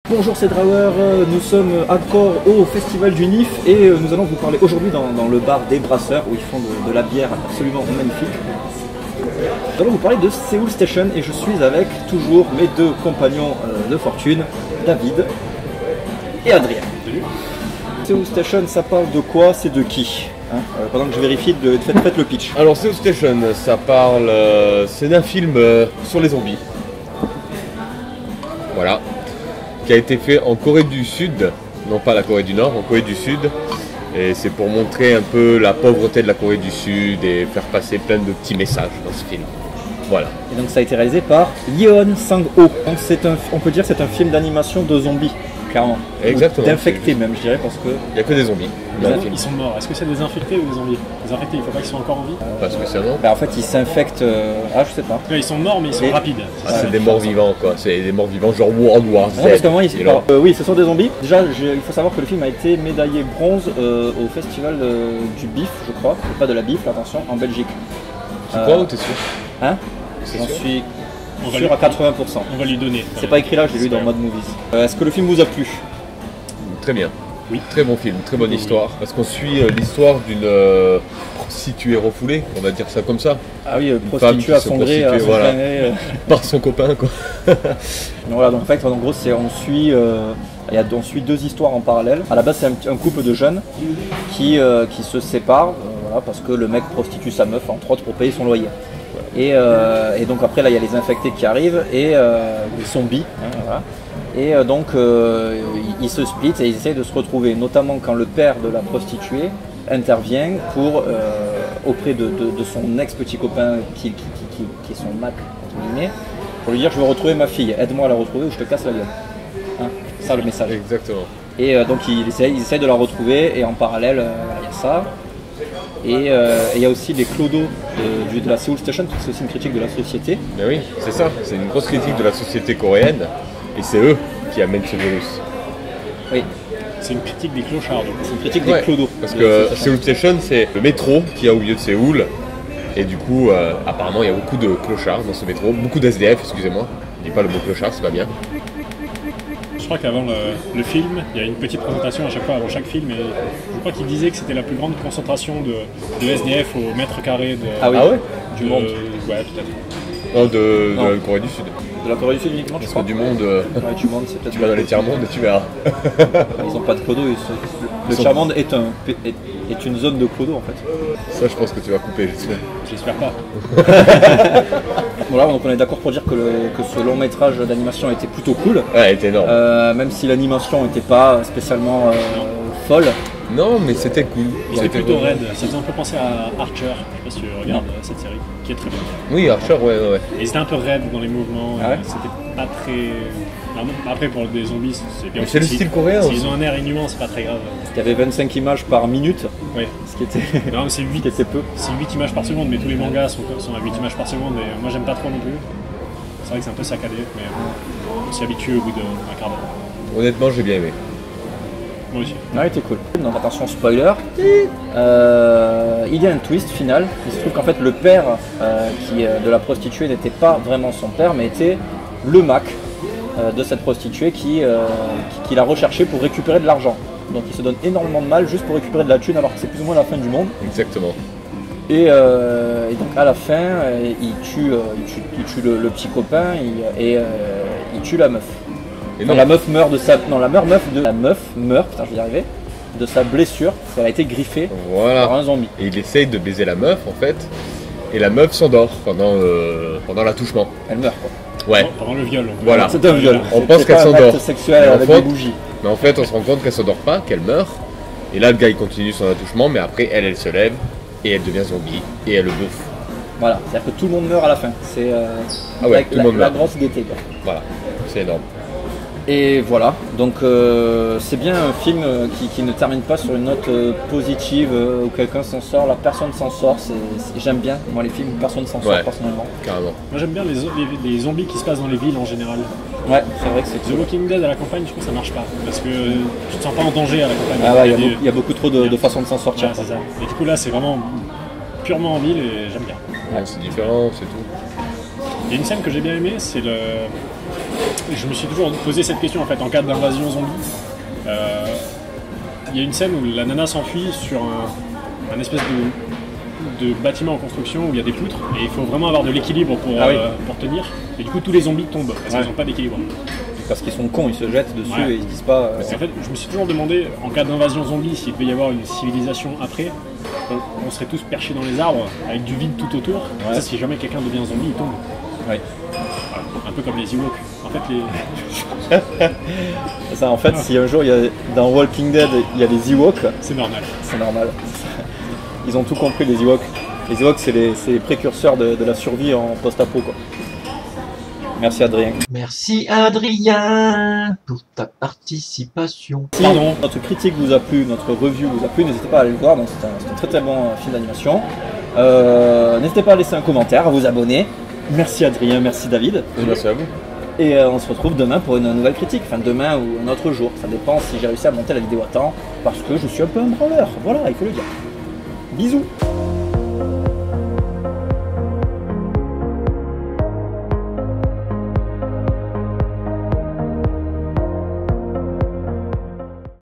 Bonjour, c'est Drawer, nous sommes encore au Festival du NIF et nous allons vous parler aujourd'hui dans le bar des Brasseurs où ils font de la bière absolument magnifique. Nous allons vous parler de Seoul Station et je suis avec toujours mes deux compagnons de fortune, David et Adrien. Salut. Seoul Station, ça parle de quoi? C'est de qui pendant que je vérifie, faites le pitch. Alors Seoul Station, ça parle, c'est d'un film sur les zombies. Voilà. Qui a été fait en Corée du Sud, non pas la Corée du Nord, en Corée du Sud. Et c'est pour montrer un peu la pauvreté de la Corée du Sud et faire passer plein de petits messages dans ce film. Voilà. Et donc ça a été réalisé par Yeon Sang-ho. Donc on peut dire que c'est un film d'animation de zombies, clairement. Exactement. D'infectés même, je dirais, parce que... Il n'y a que des zombies. Ils sont morts. Est-ce que c'est des infectés ou des zombies? Les infectés, il ne faut pas qu'ils soient encore en vie. Pas spécialement. Bah en fait, ils s'infectent... Ah, je sais pas. Là, ils sont morts, mais ils sont rapides. C'est des morts vivants, quoi. C'est des morts vivants genre World War Z. Parce que moi, oui, ce sont des zombies. Déjà, il faut savoir que le film a été médaillé bronze au festival du BIF, je crois. Pas de la BIF, attention, en Belgique. Tu crois ou t'es sûr? Hein? J'en suis sûr à 80%. On va lui donner. C'est pas écrit là, je l'ai lu dans Mode Movies. Est-ce que le film vous a plu? Très bien. Oui. Très bon film, très bonne histoire. Parce qu'on suit l'histoire d'une prostituée refoulée, on va dire ça comme ça. Ah oui, prostituée à son gré, voilà. Par son copain, quoi. Voilà, donc en fait, en gros, on suit deux histoires en parallèle. À la base, c'est un couple de jeunes qui se séparent, voilà, parce que le mec prostitue sa meuf, entre autres, pour payer son loyer. Et donc après, là, il y a les infectés qui arrivent et les zombies. Voilà. Et donc ils se splitent et ils essayent de se retrouver, notamment quand le père de la prostituée intervient pour auprès de son ex-petit copain qui est son Mac, entre guillemets, pour lui dire: je veux retrouver ma fille, aide-moi à la retrouver ou je te casse la gueule. Hein, c'est ça le message. Exactement. Et donc ils essayent de la retrouver et en parallèle il y a ça. Et il y a aussi les clodos de la Seoul Station, parce que c'est aussi une critique de la société. Mais oui, c'est ça, c'est une grosse critique de la société coréenne. Et c'est eux qui amènent ce virus. Oui. C'est une critique des clochards. C'est une critique des clodos. Parce que Seoul Station, c'est le métro qu'il y a au milieu de Séoul. Et du coup, apparemment, il y a beaucoup de clochards dans ce métro. Beaucoup d'SDF, excusez-moi. Je dis pas le mot clochard, c'est pas bien. Je crois qu'avant le film, il y a une petite présentation à chaque fois avant chaque film. Et je crois qu'il disait que c'était la plus grande concentration de SDF au mètre carré de, ah oui. du monde. Ouais, peut-être. Non, de la Corée du Sud. De la Corée du Sud uniquement, je crois. Du monde. Ouais, du monde, c'est peut-être. Tu vas dans les tiers-mondes et tu verras. Ils ont pas de clodo. Le tiers-monde est une zone de clodo en fait. Ça, je pense que tu vas couper, j'espère. J'espère pas. Voilà, donc on est d'accord pour dire que ce long métrage d'animation était plutôt cool. Ouais, elle était énorme. Même si l'animation n'était pas spécialement folle. Non, mais c'était cool. C'était plutôt raide. Ça faisait un peu penser à Archer. Je sais pas si tu regardes cette série, qui est très bonne. Oui, Archer, ouais. Et c'était un peu raide dans les mouvements. Ah ouais. C'était pas très. Après, pour des zombies, c'est bien. C'est le style coréen. S'ils ont un air inhumain, c'est pas très grave. Il y avait 25 images par minute. Oui. Ce qui était. Non, c'est 8. Était peu. C'est 8 images par seconde, mais tous les mangas sont à 8 images par seconde. Et moi, j'aime pas trop non plus. C'est vrai que c'est un peu saccadé, mais bon, on s'y habitue au bout d'un quart d'heure. Honnêtement, j'ai bien aimé. Moi aussi. Non, il était cool. Donc attention, spoiler. Il y a un twist final. Il se trouve qu'en fait le père de la prostituée n'était pas vraiment son père, mais était le Mac de cette prostituée qui l'a recherché pour récupérer de l'argent. Donc il se donne énormément de mal juste pour récupérer de la thune alors que c'est plus ou moins la fin du monde. Exactement. Et donc à la fin, il tue le petit copain et il tue la meuf. Non, la meuf meurt la meuf meurt, putain je vais y arriver, de sa blessure, parce qu'elle a été griffée par un zombie. Et il essaye de baiser la meuf en fait, et la meuf s'endort pendant l'attouchement. Elle meurt quoi. Ouais. Pendant le viol. Voilà. C'est un viol. On pense qu'elle s'endort. C'est un acte sexuel avec des bougies. Mais en fait on se rend compte qu'elle s'endort pas, qu'elle meurt. Et là le gars il continue son attouchement, mais après elle se lève, et elle devient zombie, et elle le bouffe. Voilà, c'est-à-dire que tout le monde meurt à la fin. C'est la grosse gaieté quoi. Voilà, c'est énorme. Et voilà, donc c'est bien un film qui ne termine pas sur une note positive où quelqu'un s'en sort, la personne s'en sort. J'aime bien, moi les films où personne s'en sort personnellement. Carrément. Moi j'aime bien les zombies qui se passent dans les villes en général. Ouais, c'est vrai que c'est The Walking Dead à la campagne, je trouve que ça marche pas. Parce que tu te sens pas en danger à la campagne. Ah ouais, il y a beaucoup trop de façons de s'en sortir. Ouais, c'est ça. Et du coup là c'est vraiment purement en ville et j'aime bien. Ouais, c'est différent, c'est tout. Il y a une scène que j'ai bien aimée, c'est je me suis toujours posé cette question en fait, en cas d'invasion zombie. Il y a une scène où la nana s'enfuit sur un espèce de bâtiment en construction où il y a des poutres et il faut vraiment avoir de l'équilibre pour tenir. Et du coup, tous les zombies tombent parce qu'ils n'ont pas d'équilibre. Parce qu'ils sont cons, ils se jettent dessus et ils se disent pas. En fait, je me suis toujours demandé, en cas d'invasion zombie, s'il peut y avoir une civilisation après, on serait tous perchés dans les arbres avec du vide tout autour. Ça, si jamais quelqu'un devient zombie, il tombe. Ouais. Voilà. Un peu comme les Ewoks. En fait, ça, en fait, si un jour dans Walking Dead il y a les Ewoks, c'est normal. C'est normal. Ils ont tout compris, les Ewoks. Les Ewoks, c'est les précurseurs de la survie en post-apo, quoi. Merci Adrien. Merci Adrien pour ta participation. Si notre critique vous a plu, notre review vous a plu, n'hésitez pas à aller le voir, c'est un très très bon film d'animation. N'hésitez pas à laisser un commentaire, à vous abonner. Merci Adrien, merci David. Merci à vous. Et on se retrouve demain pour une nouvelle critique, enfin demain ou un autre jour, ça dépend si j'ai réussi à monter la vidéo à temps, parce que je suis un peu un branleur, voilà, il faut le dire. Bisous.